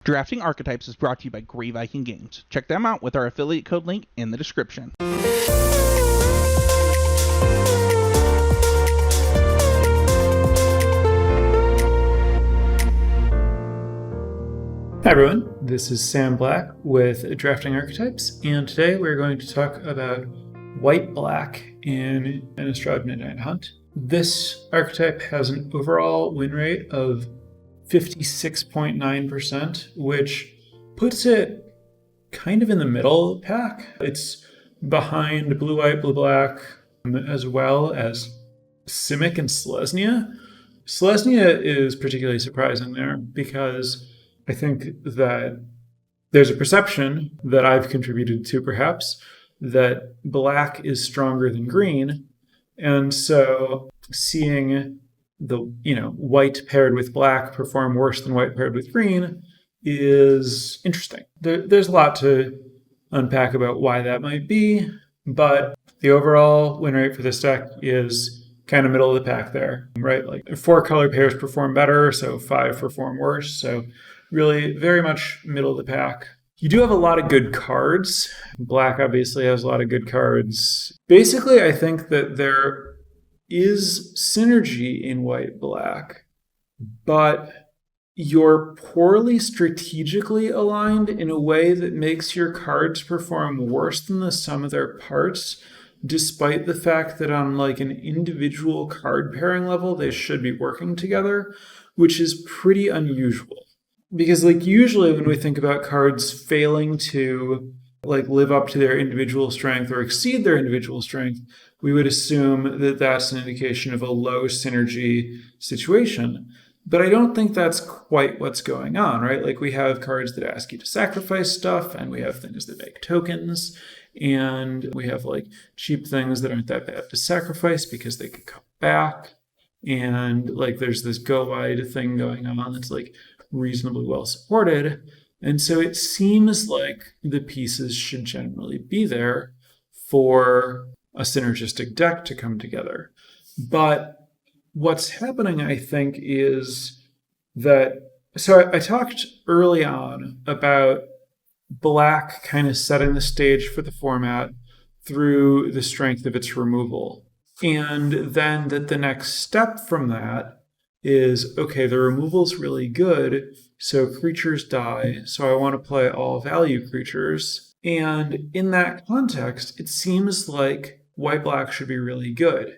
Drafting Archetypes is brought to you by Grey Viking Games. Check them out with our affiliate code link in the description. Hi everyone, this is Sam Black with Drafting Archetypes, and today we're going to talk about white-black in an Innistrad Midnight Hunt. This archetype has an overall win rate of 56.9%, which puts it kind of in the middle of the pack. It's behind blue-white, blue-black, as well as Simic and Selesnya. Selesnya is particularly surprising there because I think that there's a perception that I've contributed to, perhaps, that black is stronger than green. And so seeing the, white paired with black perform worse than white paired with green is interesting. There's a lot to unpack about why that might be, but the overall win rate for this deck is kind of middle of the pack there, right? Like 4 color pairs perform better, so 5 perform worse. So really very much middle of the pack. You do have a lot of good cards. Black obviously has a lot of good cards. Basically, I think that there is synergy in white-black, but you're poorly strategically aligned in a way that makes your cards perform worse than the sum of their parts, despite the fact that on like an individual card pairing level, they should be working together, which is pretty unusual. Because usually when we think about cards failing to live up to their individual strength or exceed their individual strength, we would assume that that's an indication of a low synergy situation. But I don't think that's quite what's going on, right? We have cards that ask you to sacrifice stuff, and we have things that make tokens, and we have cheap things that aren't that bad to sacrifice because they could come back. And there's this go wide thing going on that's reasonably well supported. And so it seems like the pieces should generally be there for a synergistic deck to come together. But what's happening, I think, is that, so I talked early on about black kind of setting the stage for the format through the strength of its removal. And then that the next step from that is, okay, the removal's really good, so creatures die, so I want to play all value creatures. And in that context, it seems like white-black should be really good.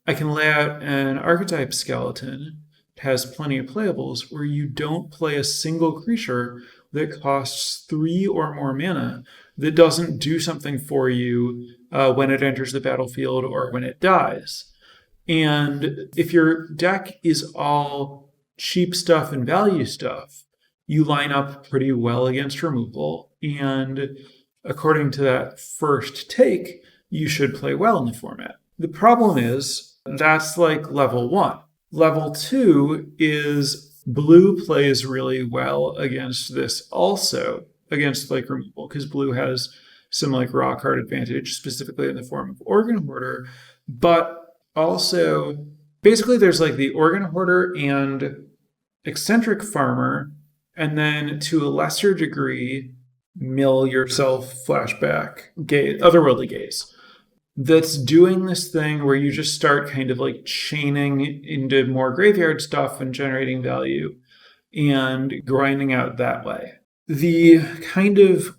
I can lay out an archetype skeleton that has plenty of playables where you don't play a single creature that costs 3 or more mana that doesn't do something for you when it enters the battlefield or when it dies. And if your deck is all cheap stuff and value stuff, you line up pretty well against removal. And according to that first take, you should play well in the format. The problem is that's level 1. Level 2 is blue plays really well against this also, against removal, because blue has some raw card advantage, specifically in the form of Organ Hoarder. But also, basically there's the Organ Hoarder and Eccentric Farmer, and then to a lesser degree, Mill Yourself, Flashback, Otherworldly Gaze. That's doing this thing where you just start kind of chaining into more graveyard stuff and generating value and grinding out that way. The kind of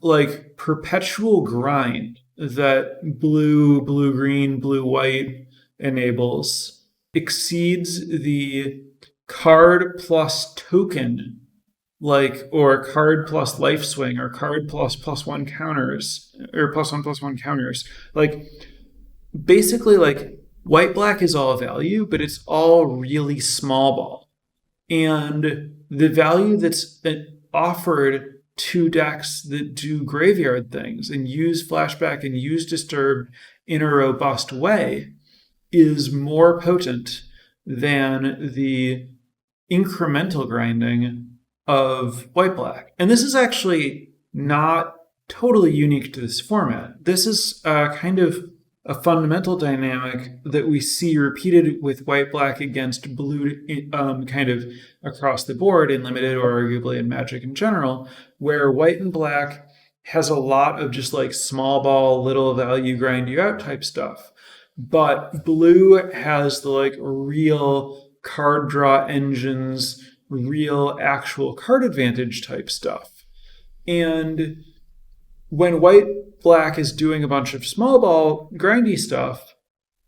perpetual grind that blue, blue-green, blue-white enables exceeds the card plus token, or card plus life swing, or card plus +1 counters, or +1/+1 counters. Basically, white-black is all value, but it's all really small ball. And the value that's offered to decks that do graveyard things and use flashback and use disturb in a robust way is more potent than the incremental grinding of white-black. And this is actually not totally unique to this format. This is kind of a fundamental dynamic that we see repeated with white-black against blue kind of across the board in Limited or arguably in Magic in general, where white and black has a lot of just like small ball, little value, grind you out type stuff. But blue has the like real card draw engines, real actual card advantage type stuff. And when white black is doing a bunch of small ball grindy stuff,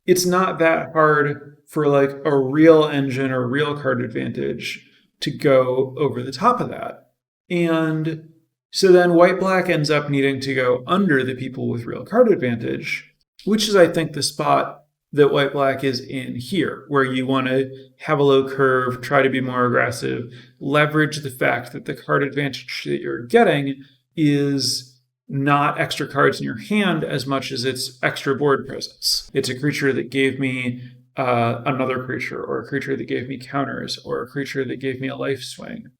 it's not that hard for like a real engine or real card advantage to go over the top of that. And so then white black ends up needing to go under the people with real card advantage, which is, I think, the spot that white black is in here, where you want to have a low curve, try to be more aggressive, leverage the fact that the card advantage that you're getting is not extra cards in your hand as much as it's extra board presence. It's a creature that gave me another creature, or a creature that gave me counters, or a creature that gave me a life swing.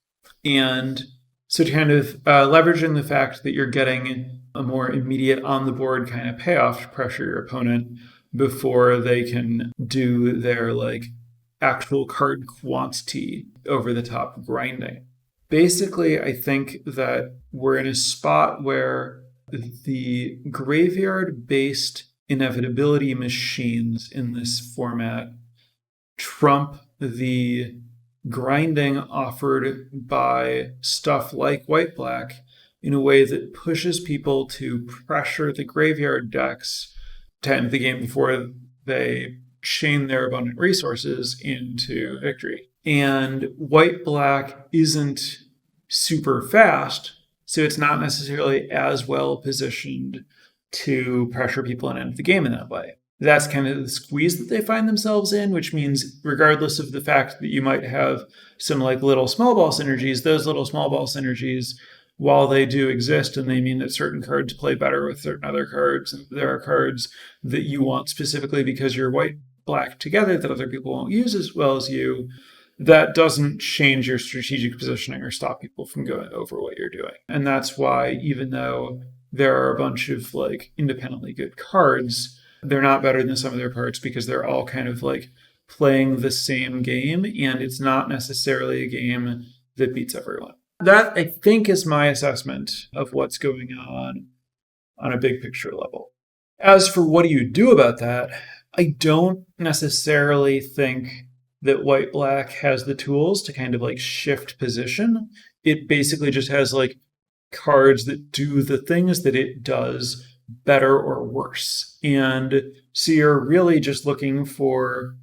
And so kind of leveraging the fact that you're getting a more immediate on the board kind of payoff to pressure your opponent before they can do their like actual card quantity over the top grinding. Basically, I think that we're in a spot where the graveyard-based inevitability machines in this format trump the grinding offered by stuff like white-black in a way that pushes people to pressure the graveyard decks to end the game before they chain their abundant resources into victory. And white-black isn't super fast, so it's not necessarily as well positioned to pressure people and end the game in that way. That's kind of the squeeze that they find themselves in, which means regardless of the fact that you might have some like little small ball synergies, those little small ball synergies, while they do exist and they mean that certain cards play better with certain other cards, and there are cards that you want specifically because you're white-black together that other people won't use as well as you, that doesn't change your strategic positioning or stop people from going over what you're doing. And that's why, even though there are a bunch of like independently good cards, they're not better than some of their parts because they're all kind of like playing the same game, and it's not necessarily a game that beats everyone. That, I think, is my assessment of what's going on a big picture level. As for what do you do about that, I don't necessarily think that white-black has the tools to kind of like shift position. It basically just has like cards that do the things that it does better or worse. And so you're really just looking for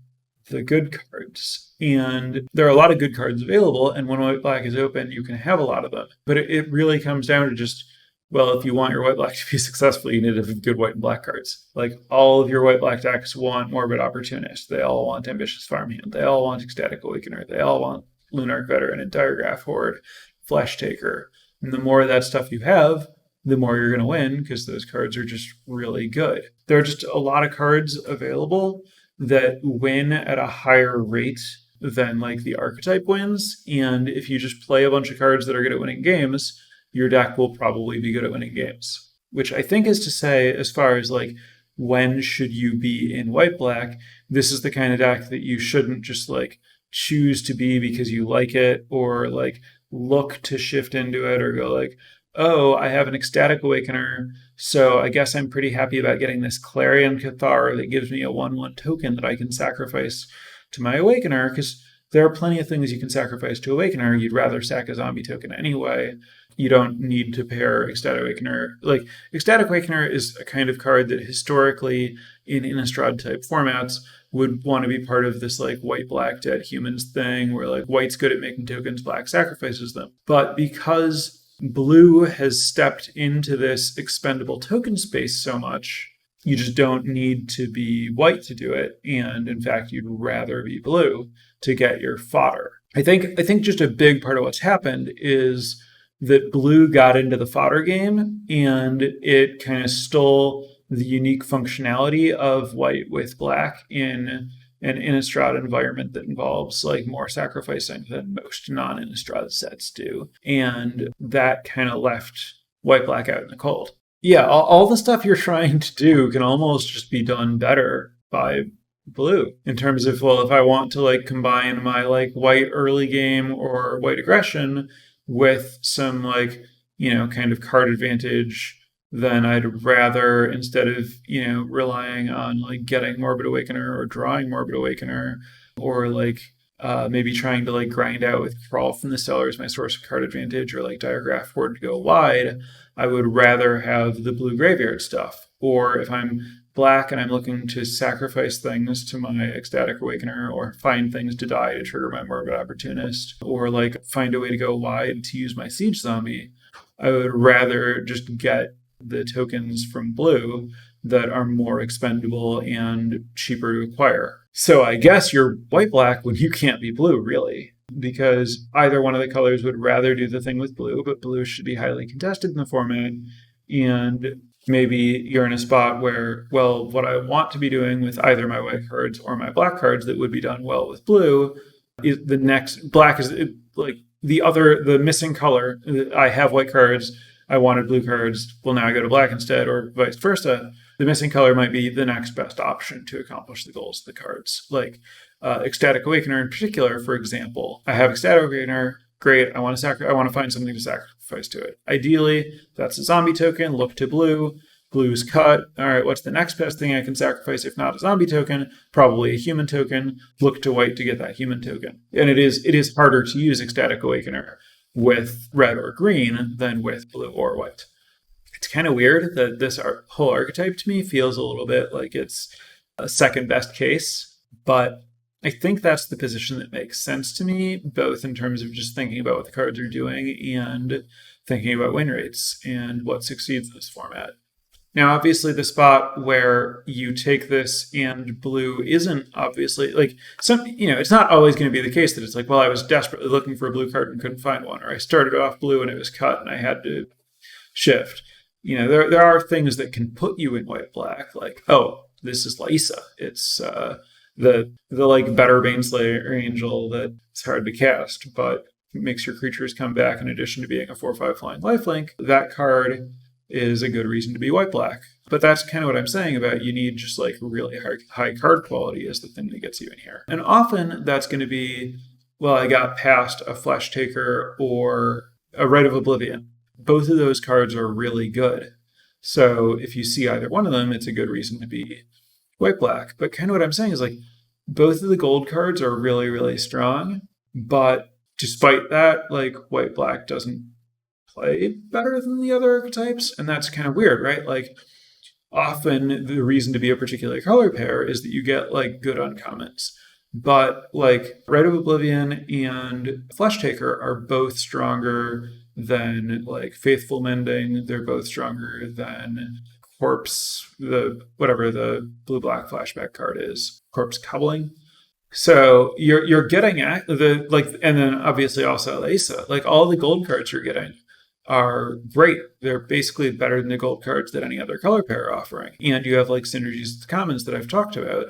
the good cards. And there are a lot of good cards available, and when white-black is open, you can have a lot of them. But it really comes down to just, well, if you want your white-black to be successful, you need to have good white and black cards. Like, all of your white-black decks want Morbid Opportunist. They all want Ambitious Farmhand. They all want Ecstatic Awakener. They all want Lunarch Veteran and Diregraph Horde, Flesh Taker. And the more of that stuff you have, the more you're going to win, because those cards are just really good. There are just a lot of cards available that win at a higher rate than like the archetype wins. And if you just play a bunch of cards that are good at winning games, your deck will probably be good at winning games. Which I think is to say, as far as like, when should you be in white-black, this is the kind of deck that you shouldn't just like choose to be because you like it, or like look to shift into it, or go like, oh, I have an Ecstatic Awakener, so I guess I'm pretty happy about getting this Clarion Cathar that gives me a 1/1 token that I can sacrifice to my Awakener, because there are plenty of things you can sacrifice to Awakener. You'd rather sack a zombie token anyway. You don't need to pair Ecstatic Awakener. Like, Ecstatic Awakener is a kind of card that historically in Innistrad type formats would want to be part of this like white-black dead humans thing, where like white's good at making tokens, black sacrifices them. But because blue has stepped into this expendable token space so much, you just don't need to be white to do it. And in fact, you'd rather be blue to get your fodder. I think just a big part of what's happened is that blue got into the fodder game, and it kind of stole the unique functionality of white with black in an Innistrad environment that involves like more sacrificing than most non-Innistrad sets do. And that kind of left white-black out in the cold. Yeah, all the stuff you're trying to do can almost just be done better by blue in terms of, well, if I want to like combine my like white early game or white aggression with some like, kind of card advantage, then I'd rather, instead of, relying on like getting Morbid Awakener or drawing Morbid Awakener, or like maybe trying to like grind out with Crawl from the Cellar as my source of card advantage, or like Diagraph Board to go wide, I would rather have the blue graveyard stuff. Or if I'm black and I'm looking to sacrifice things to my Ecstatic Awakener, or find things to die to trigger my Morbid Opportunist, or like find a way to go wide to use my Siege Zombie, I would rather just get the tokens from blue that are more expendable and cheaper to acquire. So I guess you're white black when you can't be blue, really, because either one of the colors would rather do the thing with blue, but blue should be highly contested in the format. And maybe you're in a spot where, well, what I want to be doing with either my white cards or my black cards that would be done well with blue is the next black is like the missing color. I have white cards. I wanted blue cards. Well, now I go to black instead, or vice versa. The missing color might be the next best option to accomplish the goals of the cards. Like Ecstatic Awakener in particular, for example. I have Ecstatic Awakener. Great. I want to find something to sacrifice to it. Ideally, that's a zombie token. Look to blue. Blue's cut. All right, what's the next best thing I can sacrifice? If not a zombie token, probably a human token. Look to white to get that human token. And it is harder to use Ecstatic Awakener with red or green than with blue or white. It's kind of weird that this whole archetype to me feels a little bit like it's a second best case, but I think that's the position that makes sense to me, both in terms of just thinking about what the cards are doing and thinking about win rates and what succeeds in this format. Now, obviously, the spot where you take this and blue isn't obviously like it's not always going to be the case that it's like, well, I was desperately looking for a blue card and couldn't find one, or I started off blue and it was cut and I had to shift. There are things that can put you in white black, like, oh, this is Lysa. It's the like better Baneslayer Angel that's hard to cast, but makes your creatures come back in addition to being a 4/5 flying lifelink. That card is a good reason to be white black. But that's kind of what I'm saying about you need just like really high card quality is the thing that gets you in here. And often that's going to be, well, I got past a Flesh Taker or a Rite of Oblivion. Both of those cards are really good. So if you see either one of them, it's a good reason to be white black. But kind of what I'm saying is like both of the gold cards are really, really strong. But despite that, like white black doesn't play better than the other archetypes. And that's kind of weird, right? Like often the reason to be a particular color pair is that you get like good uncommons. But like Rite of Oblivion and Flesh Taker are both stronger than like Faithful Mending. They're both stronger than Corpse, whatever the blue-black flashback card is, Corpse Coupling. So you're getting at the like, and then obviously also Lysa. Like all the gold cards you're getting are great. They're basically better than the gold cards that any other color pair are offering. And you have like synergies with commons that I've talked about,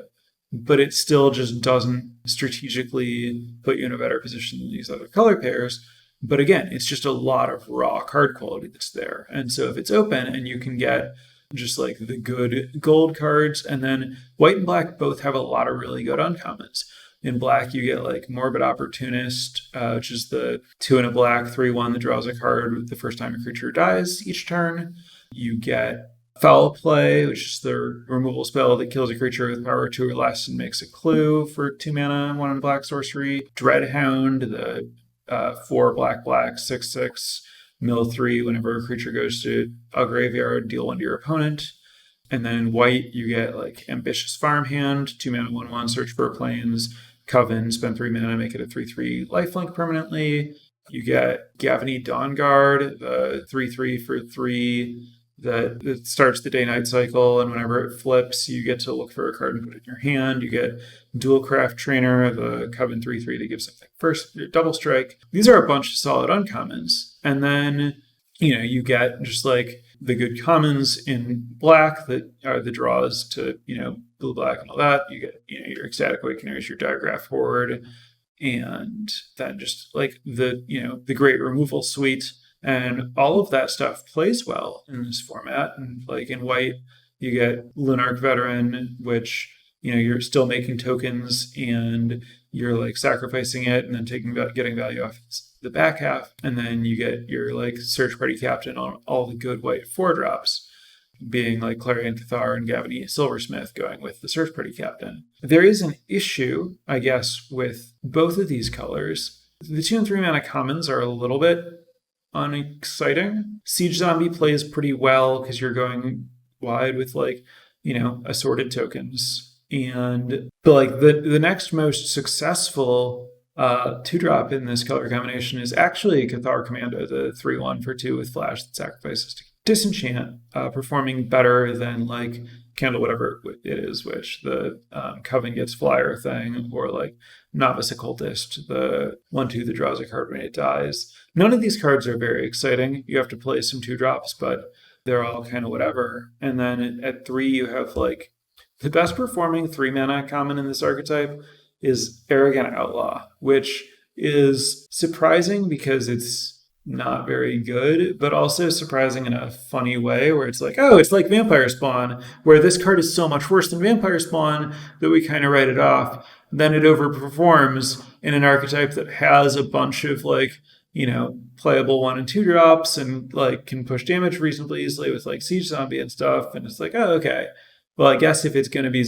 but it still just doesn't strategically put you in a better position than these other color pairs. But again, it's just a lot of raw card quality that's there. And so if it's open and you can get just like the good gold cards, and then white and black both have a lot of really good uncommons. In black, you get like Morbid Opportunist, which is the 2 and a black 3/1 that draws a card the first time a creature dies each turn. You get Foul Play, which is the removal spell that kills a creature with power 2 or less and makes a clue for 2 mana, 1 and black sorcery. Dreadhound, the 4 black 6/6 mill 3. Whenever a creature goes to a graveyard, deal 1 to your opponent. And then in white, you get like Ambitious Farmhand, 2 mana 1/1, search for plains. Coven, spend 3 mana, make it a 3/3 lifelink permanently. You get Gavany Dawnguard, the 3/3 for 3 that starts the day-night cycle, and whenever it flips, you get to look for a card and put it in your hand. You get Dualcraft Trainer, the Coven 3/3 that gives something first, double strike. These are a bunch of solid uncommons. And then, you get just like the good commons in black that are the draws to, blue, black, and all that. You get, your Ecstatic Awakeners, your Diagraph Horde, and then just like the great removal suite And all of that stuff plays well in this format. And like in white, you get Lunarch Veteran, which, you're still making tokens and you're like sacrificing it and then getting value off the back half. And then you get your like Search Party Captain on all the good white 4-drops, being like Clarion Cathar and Gavany Silversmith going with the Search Party Captain. There is an issue, I guess, with both of these colors. The 2 and 3 mana commons are a little bit unexciting. Siege Zombie plays pretty well because you're going wide with like, assorted tokens. But like the next most successful 2-drop in this color combination is actually Cathar Commando, the 3/1 for 2 with flash that sacrifices to disenchant, performing better than like Candle, whatever it is, which the Coven gets flyer thing, or like Novice Occultist, the 1/2 that draws a card when it dies. None of these cards are very exciting. You have to play some 2-drops, but they're all kind of whatever. And then at 3, you have like the best performing 3 mana common in this archetype is Arrogant Outlaw, which is surprising because it's not very good, but also surprising in a funny way where it's like, oh, it's like Vampire Spawn, where this card is so much worse than Vampire Spawn that we kind of write it off. Then it overperforms in an archetype that has a bunch of like, playable 1 and 2 drops and like can push damage reasonably easily with like Siege Zombie and stuff. And it's like, oh, okay. Well, I guess if it's going to be,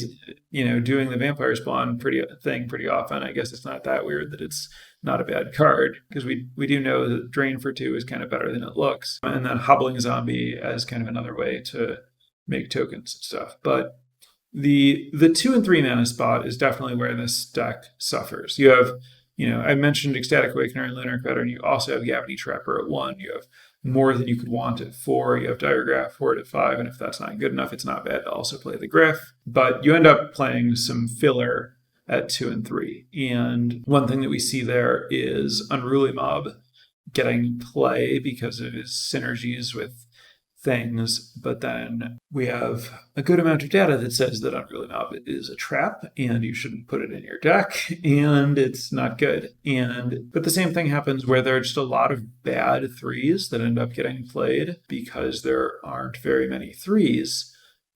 doing the Vampire Spawn pretty often, I guess it's not that weird that it's not a bad card, because we do know that Drain for 2 is kind of better than it looks. And then Hobbling Zombie as kind of another way to make tokens and stuff. But the 2 and 3 mana spot is definitely where this deck suffers. You have, I mentioned Ecstatic Awakener and Lunarch Veteran. You also have Gavany Trapper at 1. You have more than you could want at 4. You have Diregraph for it at 5, and if that's not good enough, it's not bad to also play the Griff. But you end up playing some filler at 2 and 3. And one thing that we see there is Unruly Mob getting play because of his synergies with things, but then we have a good amount of data that says that Unruly Mob is a trap and you shouldn't put it in your deck, and it's not good. But the same thing happens where there are just a lot of bad 3s that end up getting played because there aren't very many 3s.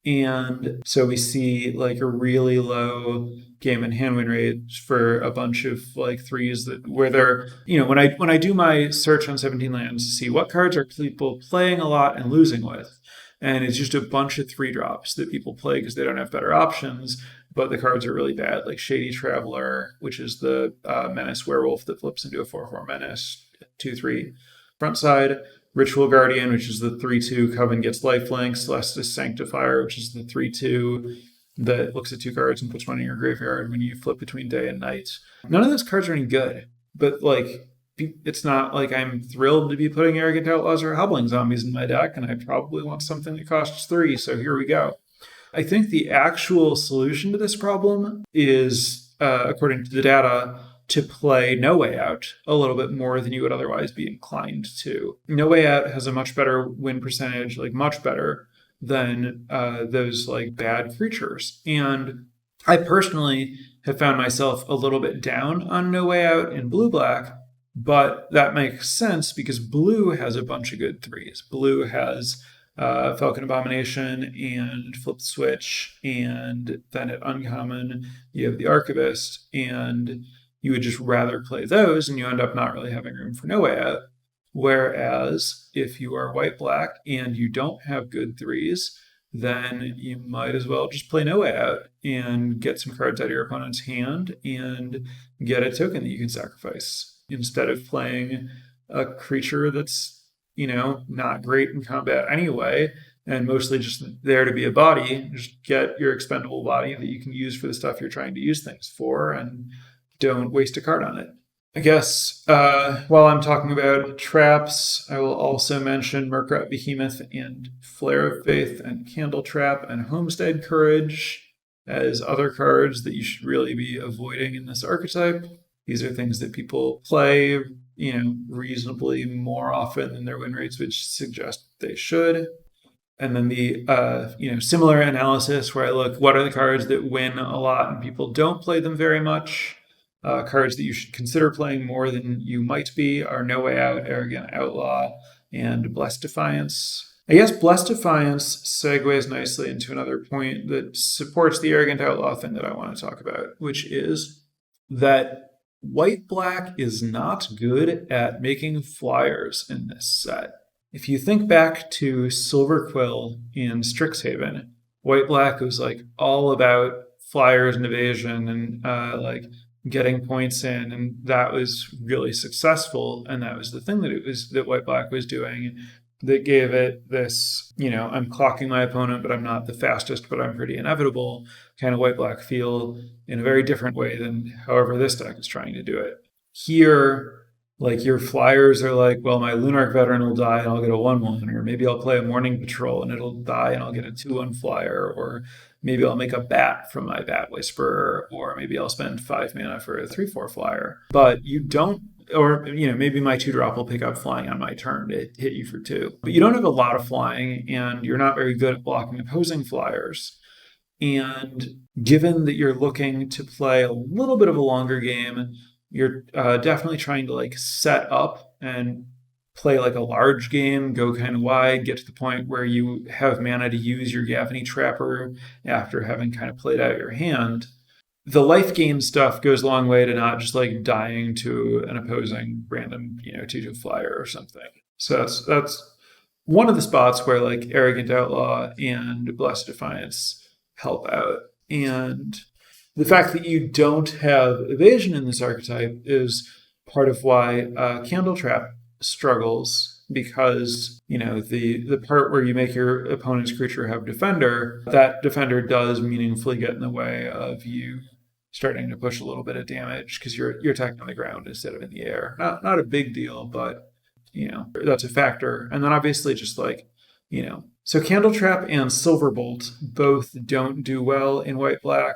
And so we see like a really low game and hand win rate for a bunch of like 3s that where they're, when I do my search on 17 lands to see what cards are people playing a lot and losing with, and it's just a bunch of 3-drops that people play because they don't have better options, but the cards are really bad, like Shady Traveler, which is the Menace Werewolf that flips into a 4/4 Menace, 2/3 front side. Ritual Guardian, which is the 3/2 Coven gets lifelink. Celestis Sanctifier, which is the 3/2 that looks at 2 cards and puts 1 in your graveyard when you flip between day and night. None of those cards are any good, but like it's not like I'm thrilled to be putting Arrogant Outlaws or Hobbling Zombies in my deck, and I probably want something that costs 3, so here we go. I think the actual solution to this problem is, according to the data, to play No Way Out a little bit more than you would otherwise be inclined to. No Way Out has a much better win percentage, like much better than those like bad creatures. And I personally have found myself a little bit down on No Way Out in blue-black, but that makes sense because blue has a bunch of good 3s. Blue has Falcon Abomination and Flip Switch, and then at uncommon you have the Archivist, and you would just rather play those, and you end up not really having room for No Way Out. Whereas if you are white-black and you don't have good 3s, then you might as well just play No Way Out and get some cards out of your opponent's hand and get a token that you can sacrifice instead of playing a creature that's, not great in combat anyway, and mostly just there to be a body. Just get your expendable body that you can use for the stuff you're trying to use things for, and don't waste a card on it. I guess while I'm talking about traps, I will also mention Murkrat Behemoth and Flare of Faith and Candle Trap and Homestead Courage as other cards that you should really be avoiding in this archetype. These are things that people play, reasonably more often than their win rates would suggest they should. And then the similar analysis where I look, what are the cards that win a lot and people don't play them very much? Cards that you should consider playing more than you might be are No Way Out, Arrogant Outlaw, and Blessed Defiance. I guess Blessed Defiance segues nicely into another point that supports the Arrogant Outlaw thing that I want to talk about, which is that white-black is not good at making flyers in this set. If you think back to Silver Quill in Strixhaven, white-black was like all about flyers and evasion and like getting points in, and that was really successful. And that was the thing that white-black was doing that gave it this, I'm clocking my opponent, but I'm not the fastest, but I'm pretty inevitable kind of white-black feel in a very different way than however this deck is trying to do it. Here, like your flyers are like, well, my Lunarch Veteran will die and I'll get a 1/1, or maybe I'll play a Morning Patrol and it'll die and I'll get a 2/1 flyer, or maybe I'll make a bat from my Bat Whisperer, or maybe I'll spend 5 mana for a 3/4 flyer. But you don't, or maybe my 2-drop will pick up flying on my turn to hit you for 2. But you don't have a lot of flying, and you're not very good at blocking opposing flyers. And given that you're looking to play a little bit of a longer game, you're definitely trying to like set up and play like a large game, go kind of wide, get to the point where you have mana to use your Gavany Trapper after having kind of played out your hand. The life gain stuff goes a long way to not just like dying to an opposing random, 2/2 flyer or something. So that's one of the spots where like Arrogant Outlaw and Blessed Defiance help out. And the fact that you don't have evasion in this archetype is part of why Candletrap struggles, because the part where you make your opponent's creature have defender, that defender does meaningfully get in the way of you starting to push a little bit of damage because you're attacking on the ground instead of in the air. Not a big deal, but that's a factor. And then obviously just like so Candletrap and Silverbolt both don't do well in white-black.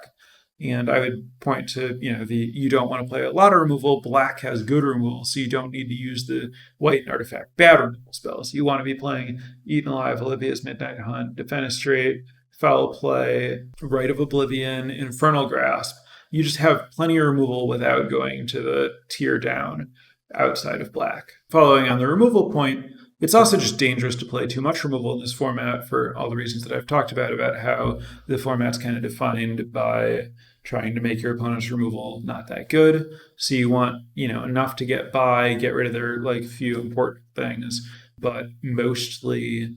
And I would point to, you don't want to play a lot of removal. Black has good removal, so you don't need to use the white artifact bad removal spells. You want to be playing Eaten Alive, Olivia's Midnight Hunt, Defenestrate, Foul Play, Rite of Oblivion, Infernal Grasp. You just have plenty of removal without going to the tier down outside of black. Following on the removal point, it's also just dangerous to play too much removal in this format for all the reasons that I've talked about how the format's kind of defined by trying to make your opponent's removal not that good. So you want, enough to get by, get rid of their like few important things, but mostly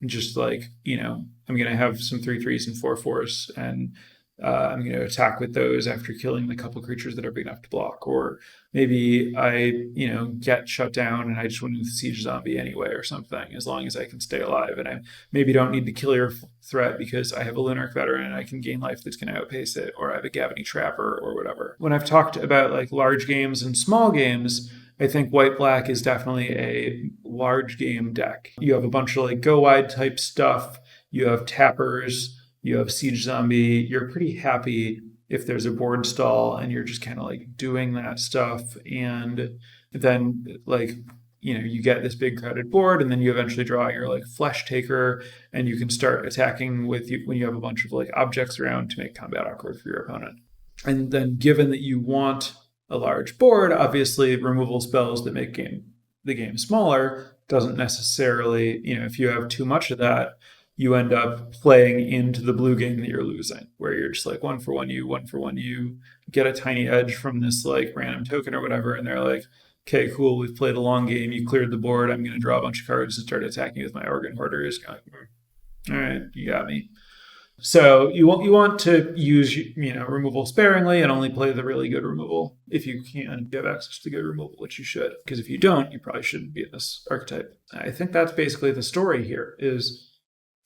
just like, I'm going to have some 3/3s and 4/4s, and I'm going to attack with those after killing the couple creatures that are big enough to block. Or maybe I, get shut down and I just win with Siege Zombie anyway or something, as long as I can stay alive. And I maybe don't need to kill your threat because I have a Lunarch Veteran and I can gain life that's going to outpace it, or I have a Gavany Trapper or whatever. When I've talked about like large games and small games, I think white-black is definitely a large game deck. You have a bunch of like go wide type stuff. You have tappers. You have Siege Zombie. You're pretty happy if there's a board stall and you're just kind of like doing that stuff. And then like, you get this big crowded board, and then you eventually draw your like Flesh Taker, and you can start attacking with you when you have a bunch of like objects around to make combat awkward for your opponent. And then given that you want a large board, obviously removal spells that make the game smaller doesn't necessarily, if you have too much of that, you end up playing into the blue game that you're losing, where you're just like 1/1 you, 1/1 you, get a tiny edge from this like random token or whatever, and they're like, okay, cool, we've played a long game, you cleared the board, I'm going to draw a bunch of cards and start attacking with my Organ Hoarders. All right, you got me. So you want to use removal sparingly and only play the really good removal if you can have access to good removal, which you should, because if you don't, you probably shouldn't be in this archetype. I think that's basically the story here. Is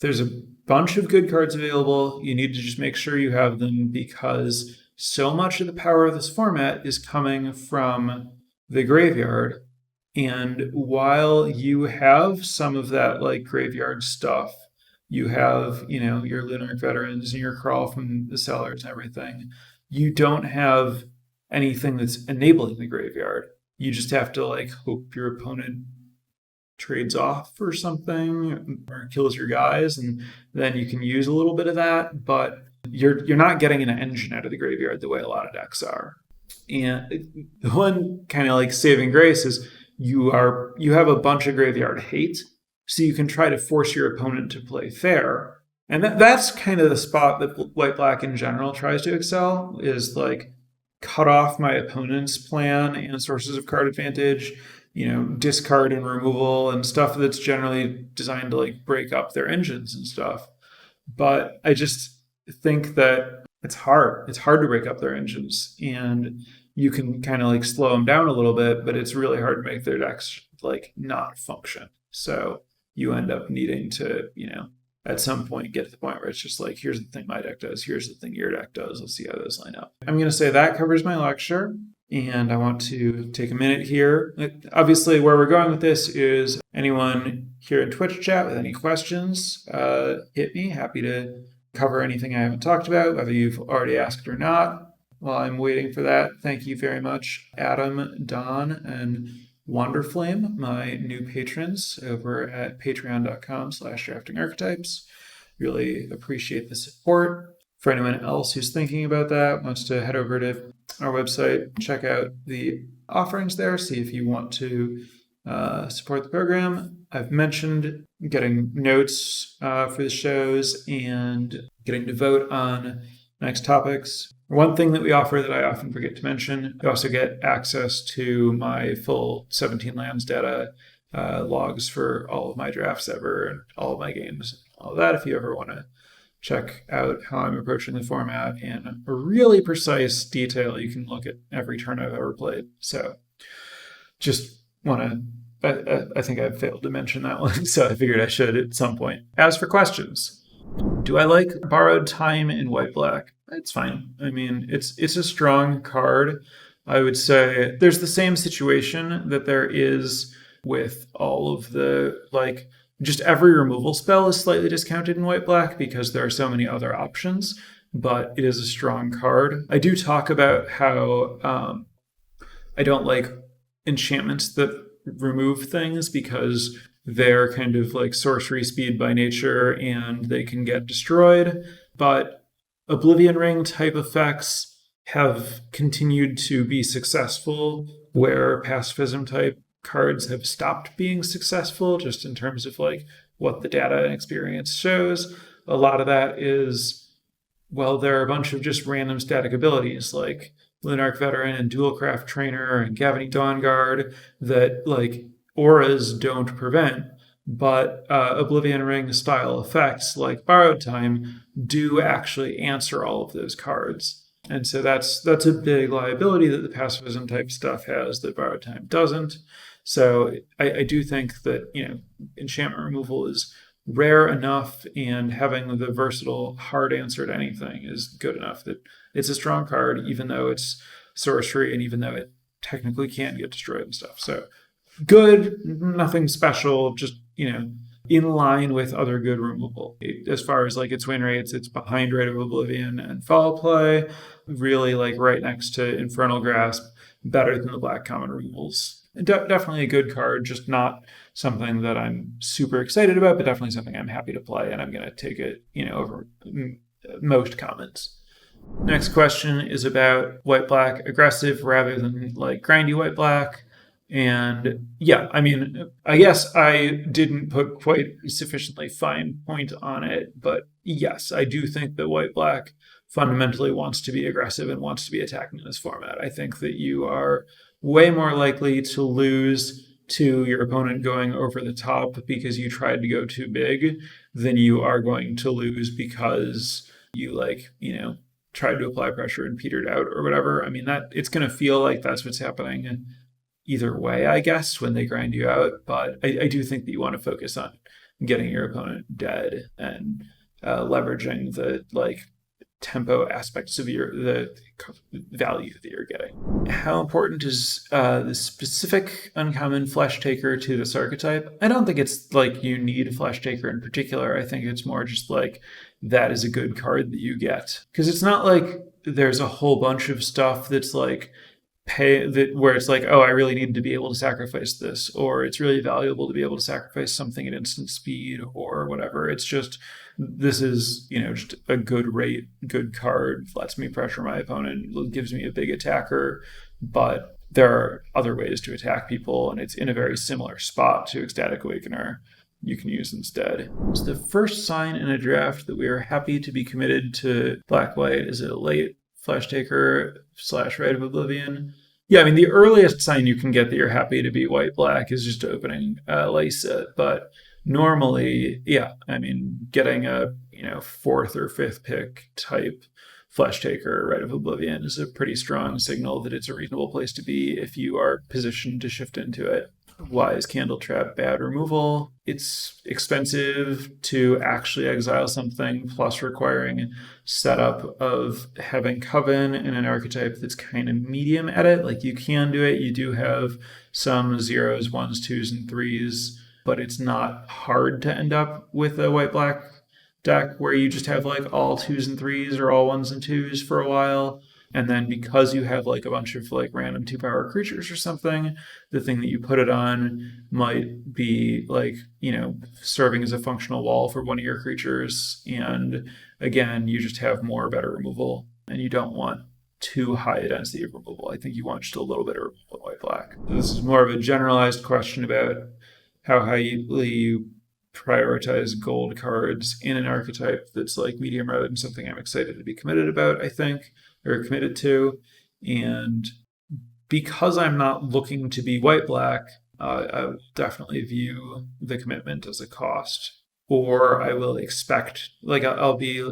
there's a bunch of good cards available. You need to just make sure you have them, because so much of the power of this format is coming from the graveyard. And while you have some of that like graveyard stuff, you have, your Lunarch Veterans and your Crawl from the Cellars and everything, you don't have anything that's enabling the graveyard. You just have to like hope your opponent trades off or something or kills your guys, and then you can use a little bit of that, but you're not getting an engine out of the graveyard the way a lot of decks are. And the one kind of like saving grace is you have a bunch of graveyard hate, so you can try to force your opponent to play fair. And that's kind of the spot that white black in general tries to excel, is like cut off my opponent's plan and sources of card advantage, discard and removal and stuff that's generally designed to like break up their engines and stuff. But I just think that it's hard. It's hard to break up their engines, and you can kind of like slow them down a little bit, but it's really hard to make their decks like not function. So you end up needing to, at some point get to the point where it's just like, here's the thing my deck does, here's the thing your deck does, let's see how those line up. I'm going to say that covers my lecture, and I want to take a minute here. Obviously, where we're going with this is anyone here in Twitch chat with any questions, hit me. Happy to cover anything I haven't talked about, whether you've already asked or not. While I'm waiting for that, thank you very much, Adam, Don, and Wanderflame, my new patrons over at patreon.com/draftingarchetypes. Really appreciate the support. For anyone else who's thinking about that, wants to head over to our website, check out the offerings there, see if you want to support the program. I've mentioned getting notes for the shows and getting to vote on next topics. One thing that we offer that I often forget to mention, you also get access to my full 17 lands data, logs for all of my drafts ever and all of my games, all of that, if you ever want to check out how I'm approaching the format in a really precise detail. You can look at every turn I've ever played. So just want to, I think I've failed to mention that one, so I figured I should at some point. As for questions, do I like Borrowed Time in white-black? It's fine. I mean, it's a strong card. I would say there's the same situation that there is with all of the, like, just every removal spell is slightly discounted in white-black because there are so many other options, but it is a strong card. I do talk about how I don't like enchantments that remove things because they're kind of like sorcery speed by nature and they can get destroyed. But Oblivion Ring type effects have continued to be successful where pacifism type cards have stopped being successful, just in terms of like what the data and experience shows. A lot of that is, well, there are a bunch of just random static abilities like Lunarch Veteran and Dualcraft Trainer and Gavany Dawnguard that like auras don't prevent, but Oblivion Ring style effects like Borrowed Time do actually answer all of those cards. And so that's a big liability that the pacifism type stuff has that Borrowed Time doesn't. So I do think that, enchantment removal is rare enough, and having the versatile hard answer to anything is good enough that it's a strong card, even though it's sorcery and even though it technically can't get destroyed and stuff. So good, nothing special, just, in line with other good removal. As far as like its win rates, it's behind Rite of Oblivion and Foul Play, really like right next to Infernal Grasp, better than the black common removals. Definitely a good card, just not something that I'm super excited about, but definitely something I'm happy to play, and I'm going to take it, over most commons. Next question is about white-black aggressive rather than like grindy white-black. And yeah, I mean, I guess I didn't put quite sufficiently fine point on it, but yes, I do think that white-black fundamentally wants to be aggressive and wants to be attacking in this format. I think that you are way more likely to lose to your opponent going over the top because you tried to go too big than you are going to lose because you tried to apply pressure and petered out or whatever. I mean, that it's going to feel like that's what's happening either way, I guess, when they grind you out. But I do think that you want to focus on getting your opponent dead and leveraging the tempo aspects of the value that you're getting. How important is the specific uncommon Flesh Taker to this archetype? I don't think it's like you need a Flesh Taker in particular. I think it's more just like that is a good card that you get. Because it's not like there's a whole bunch of stuff that's like where it's like, oh, I really need to be able to sacrifice this, or it's really valuable to be able to sacrifice something at instant speed or whatever. It's just, this is, just a good rate, good card, lets me pressure my opponent, gives me a big attacker, but there are other ways to attack people, and it's in a very similar spot to Ecstatic Awakener you can use instead. It's the first sign in a draft that we are happy to be committed to black-white. Is it a late Flesh Taker / Rite of Oblivion? Yeah, I mean, the earliest sign you can get that you're happy to be white-black is just opening Lysa, but normally, yeah, I mean, getting a fourth or fifth pick type Flesh Taker, Rite of Oblivion is a pretty strong signal that it's a reasonable place to be if you are positioned to shift into it. Why is Candle Trap bad removal? It's expensive to actually exile something, plus requiring setup of having Coven in an archetype that's kind of medium at it. Like, you can do it. You do have some 0s, 1s, 2s, and 3s, but it's not hard to end up with a white-black deck where you just have like all 2s and 3s or all 1s and 2s for a while. And then because you have like a bunch of like random 2-power creatures or something, the thing that you put it on might be like, serving as a functional wall for one of your creatures. And again, you just have better removal, and you don't want too high a density of removal. I think you want just a little bit of removal in white-black. This is more of a generalized question about how highly you prioritize gold cards in an archetype that's like medium rather than something I'm excited to be committed about, I think, or committed to. And because I'm not looking to be white-black, I will definitely view the commitment as a cost. Or I will expect, like, I'll be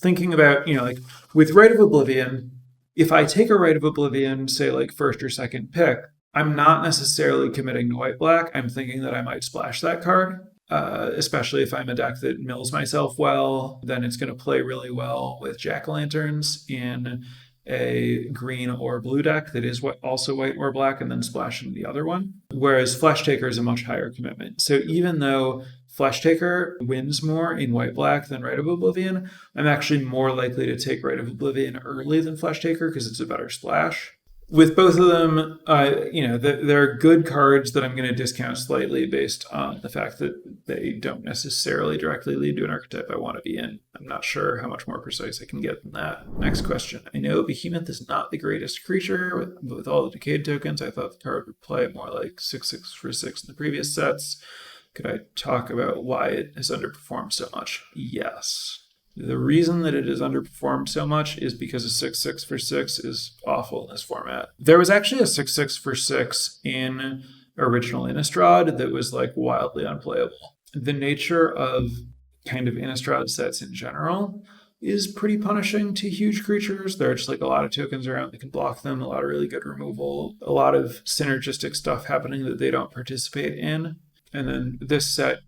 thinking about, like with Rite of Oblivion, if I take a Rite of Oblivion, say like first or second pick, I'm not necessarily committing to white-black. I'm thinking that I might splash that card. Especially if I'm a deck that mills myself well, then it's going to play really well with jack-o'-lanterns in a green or blue deck that is also white or black, and then splashing the other one. Whereas Flesh Taker is a much higher commitment. So even though Flesh Taker wins more in white-black than Rite of Oblivion, I'm actually more likely to take Rite of Oblivion early than Flesh Taker because it's a better splash. With both of them, they're good cards that I'm going to discount slightly based on the fact that they don't necessarily directly lead to an archetype I want to be in. I'm not sure how much more precise I can get than that. Next question. I know Behemoth is not the greatest creature, but with all the Decayed tokens, I thought the card would play more like 6/6 for 6 in the previous sets. Could I talk about why it has underperformed so much? Yes. The reason that it has underperformed so much is because a 6/6 for 6 is awful in this format. There was actually a 6/6 for 6 in original Innistrad that was like wildly unplayable. The nature of kind of Innistrad sets in general is pretty punishing to huge creatures. There are just like a lot of tokens around that can block them, a lot of really good removal, a lot of synergistic stuff happening that they don't participate in. And then this set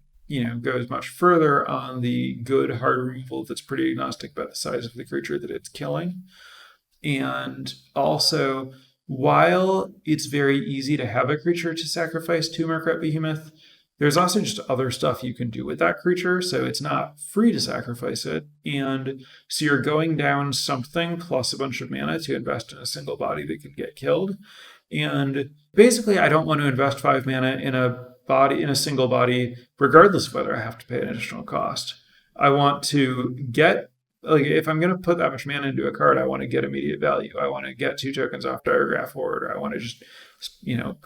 goes much further on the good hard removal that's pretty agnostic about the size of the creature that it's killing. And also, while it's very easy to have a creature to sacrifice to Murkrat Behemoth, there's also just other stuff you can do with that creature, so it's not free to sacrifice it. And so you're going down something plus a bunch of mana to invest in a single body that can get killed. And basically, I don't want to invest 5 mana in a single body, regardless of whether I have to pay an additional cost. I want to get, like, if I'm going to put that much mana into a card, I want to get immediate value. I want to get 2 tokens off Diregraph Horde, or I want to just,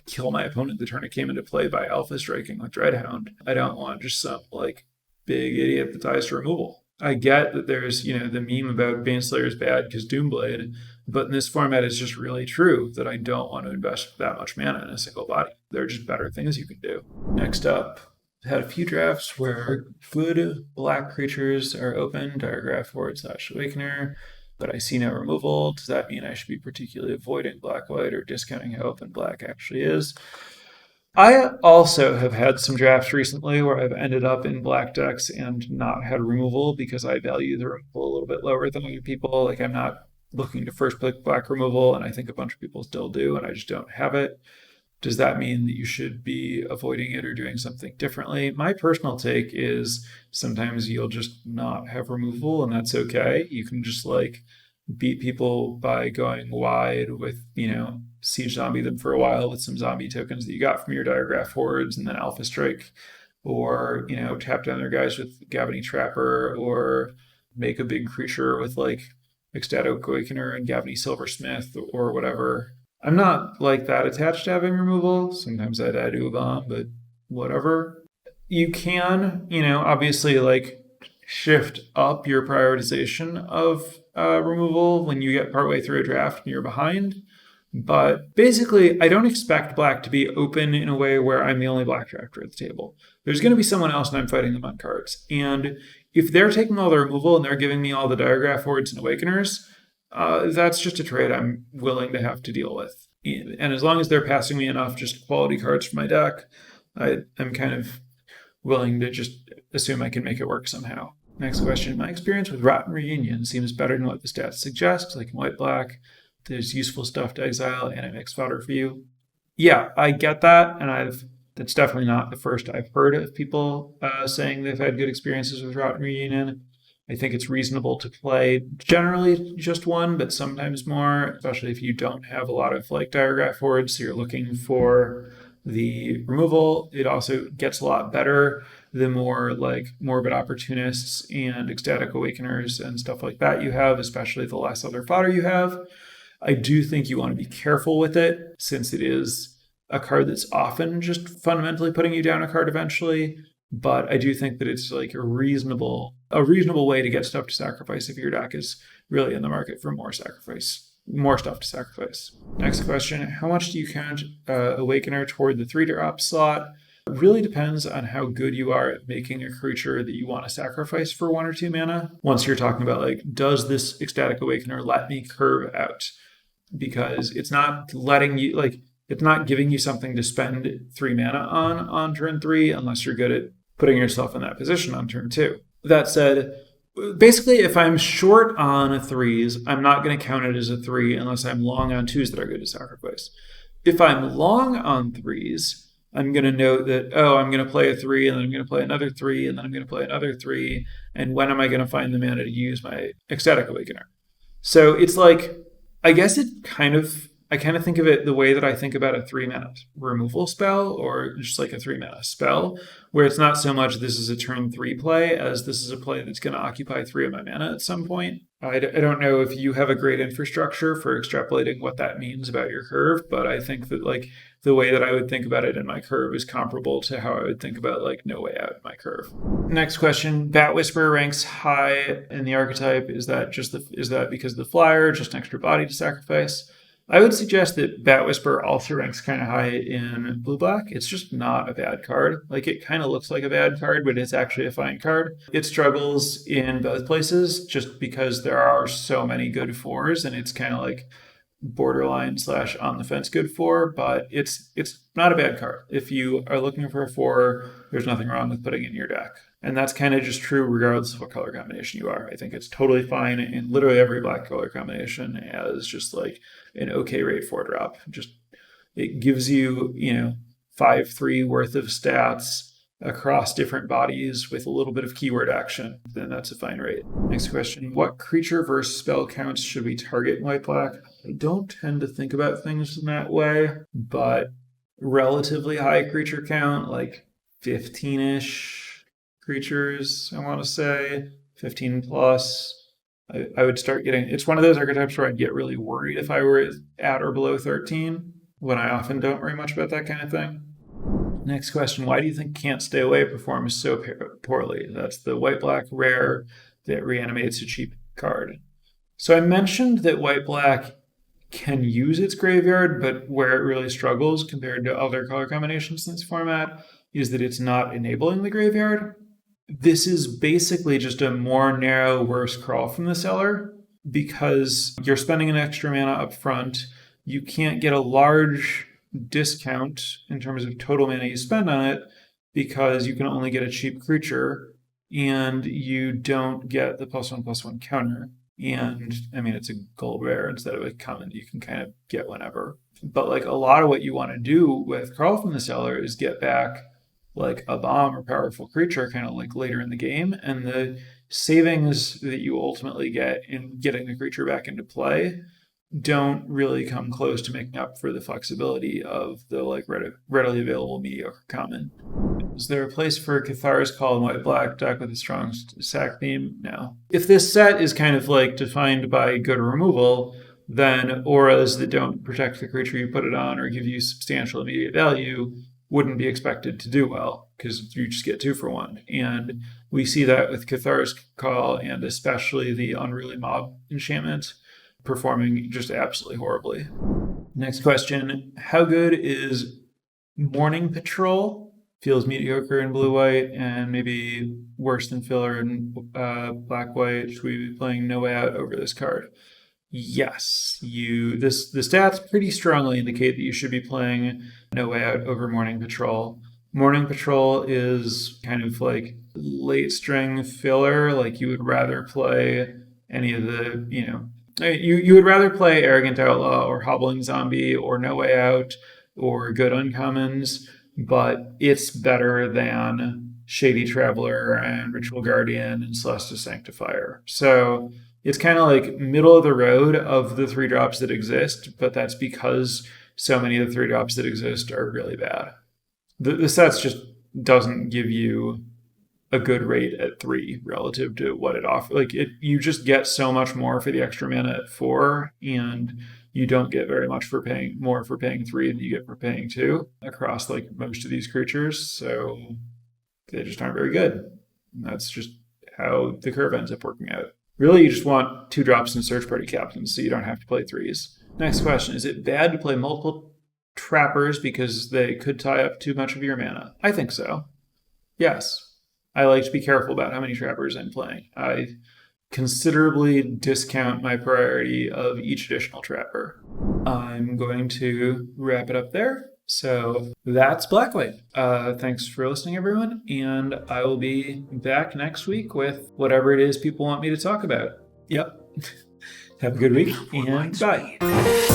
kill my opponent the turn it came into play by alpha striking with Dreadhound. I don't want just some, big idiot that dies to removal. I get that there's, the meme about Baneslayer is bad because Doomblade, but in this format, it's just really true that I don't want to invest that much mana in a single body. There are just better things you can do. Next up, I've had a few drafts where good black creatures are open, Diregraph Horde / Awakener, but I see no removal. Does that mean I should be particularly avoiding black-white or discounting how open black actually is? I also have had some drafts recently where I've ended up in black decks and not had removal because I value the removal a little bit lower than other people. Like, I'm not looking to first pick black removal, and I think a bunch of people still do, and I just don't have it. Does that mean that you should be avoiding it or doing something differently? My personal take is sometimes you'll just not have removal, and that's okay. You can just beat people by going wide with, siege zombie them for a while with some zombie tokens that you got from your Diregraph Hordes, and then alpha strike, or, tap down their guys with Gavany Trapper, or make a big creature with Ecstatic Awakener and Gavany Silversmith or whatever. I'm not like that attached to having removal. Sometimes I'd add bomb, but whatever. You can, obviously like shift up your prioritization of removal when you get partway through a draft and you're behind. But basically, I don't expect black to be open in a way where I'm the only black drafter at the table. There's going to be someone else and I'm fighting them on cards. And if they're taking all the removal and they're giving me all the diagraph hordes and awakeners, that's just a trade I'm willing to have to deal with. And as long as they're passing me enough just quality cards for my deck, I'm kind of willing to just assume I can make it work somehow. Next question. My experience with Rotten Reunion seems better than what the stats suggest, like in white-black. There's useful stuff to exile and it makes fodder for you. Yeah, I get that, and that's definitely not the first I've heard of people saying they've had good experiences with Rotten Reunion. I think it's reasonable to play generally just one, but sometimes more, especially if you don't have a lot of like diagraph hordes, so you're looking for the removal. It also gets a lot better the more like morbid opportunists and ecstatic awakeners and stuff like that you have, especially the less other fodder you have. I do think you want to be careful with it, since it is a card that's often just fundamentally putting you down a card eventually. But I do think that it's like a reasonable way to get stuff to sacrifice if your deck is really in the market for more stuff to sacrifice. Next question: how much do you count Awakener toward the 3-drop slot? It really depends on how good you are at making a creature that you want to sacrifice for 1 or 2 mana. Once you're talking about like, does this Ecstatic Awakener let me curve out? Because it's not letting you, like, it's not giving you something to spend 3 mana on turn 3 unless you're good at putting yourself in that position on turn 2. That said, basically, if I'm short on 3s, I'm not going to count it as a 3 unless I'm long on 2s that are good to sacrifice. If I'm long on 3s, I'm going to note that, I'm going to play a 3, and then I'm going to play another 3, and then I'm going to play another 3, and when am I going to find the mana to use my Ecstatic Awakener? So it's like, I guess I kind of think of it the way that I think about a 3-mana removal spell, or just like a 3-mana spell, where it's not so much this is a turn 3 play as this is a play that's going to occupy 3 of my mana at some point. I don't know if you have a great infrastructure for extrapolating what that means about your curve, but I think that like the way that I would think about it in my curve is comparable to how I would think about like No Way Out in my curve. Next question: Bat Whisperer ranks high in the archetype. Is that because of the flyer, just an extra body to sacrifice? I would suggest that Bat Whisperer also ranks kind of high in blue-black. It's just not a bad card. Like, it kind of looks like a bad card, but it's actually a fine card. It struggles in both places just because there are so many good 4s, and it's kind of like borderline / on the fence good 4, but it's not a bad card. If you are looking for a 4, there's nothing wrong with putting it in your deck. And that's kind of just true regardless of what color combination you are. I think it's totally fine in literally every black color combination as just like an okay rate 4-drop. Just, it gives you, 5/3 worth of stats across different bodies with a little bit of keyword action. Then that's a fine rate. Next question: what creature versus spell counts should we target in white-black? I don't tend to think about things in that way, but relatively high creature count, like 15-ish creatures, I want to say 15 plus. I would start getting, it's one of those archetypes where I'd get really worried if I were at or below 13, when I often don't worry much about that kind of thing. Next question: why do you think Can't Stay Away performs so poorly? That's the white-black rare that reanimates a cheap card. So I mentioned that white-black can use its graveyard, but where it really struggles compared to other color combinations in this format is that it's not enabling the graveyard. This is basically just a more narrow, worse Crawl from the Cellar, because you're spending an extra mana up front. You can't get a large discount in terms of total mana you spend on it because you can only get a cheap creature, and you don't get the +1/+1 counter. And I mean, it's a gold rare instead of a common that you can kind of get whenever. But like, a lot of what you want to do with Crawl from the Cellar is get back like a bomb or powerful creature kind of like later in the game, and the savings that you ultimately get in getting the creature back into play don't really come close to making up for the flexibility of the like readily available mediocre common. Is there a place for Cathar's Call in white-black deck with a strong sack theme? No. If this set is kind of like defined by good removal, then auras that don't protect the creature you put it on or give you substantial immediate value wouldn't be expected to do well because you just get 2 for 1. And we see that with Cathar's Call and especially the Unruly Mob enchantment performing just absolutely horribly. Next question, how good is Morning Patrol? Feels mediocre in blue-white and maybe worse than filler in black-white. Should we be playing No Way Out over this card? Yes, the stats pretty strongly indicate that you should be playing No Way Out over Morning Patrol. Morning Patrol is kind of like late string filler. Like you would rather play any of the, you would rather play Arrogant Outlaw or Hobbling Zombie or No Way Out or Good Uncommons, but it's better than Shady Traveler and Ritual Guardian and Celestia Sanctifier. So it's kind of like middle of the road of the 3-drops that exist, but that's because so many of the 3-drops that exist are really bad. The sets just doesn't give you a good rate at 3 relative to what it offers. Like you just get so much more for the extra mana at 4, and you don't get very much for paying 3 than you get for paying 2 across like most of these creatures. So they just aren't very good. And that's just how the curve ends up working out. Really, you just want 2-drops and Search Party Captains so you don't have to play 3s. Next question, is it bad to play multiple trappers because they could tie up too much of your mana? I think so. Yes. I like to be careful about how many trappers I'm playing. I considerably discount my priority of each additional trapper. I'm going to wrap it up there. So that's Black-White. Thanks for listening, everyone. And I will be back next week with whatever it is people want me to talk about. Yep. Have a good week and bye.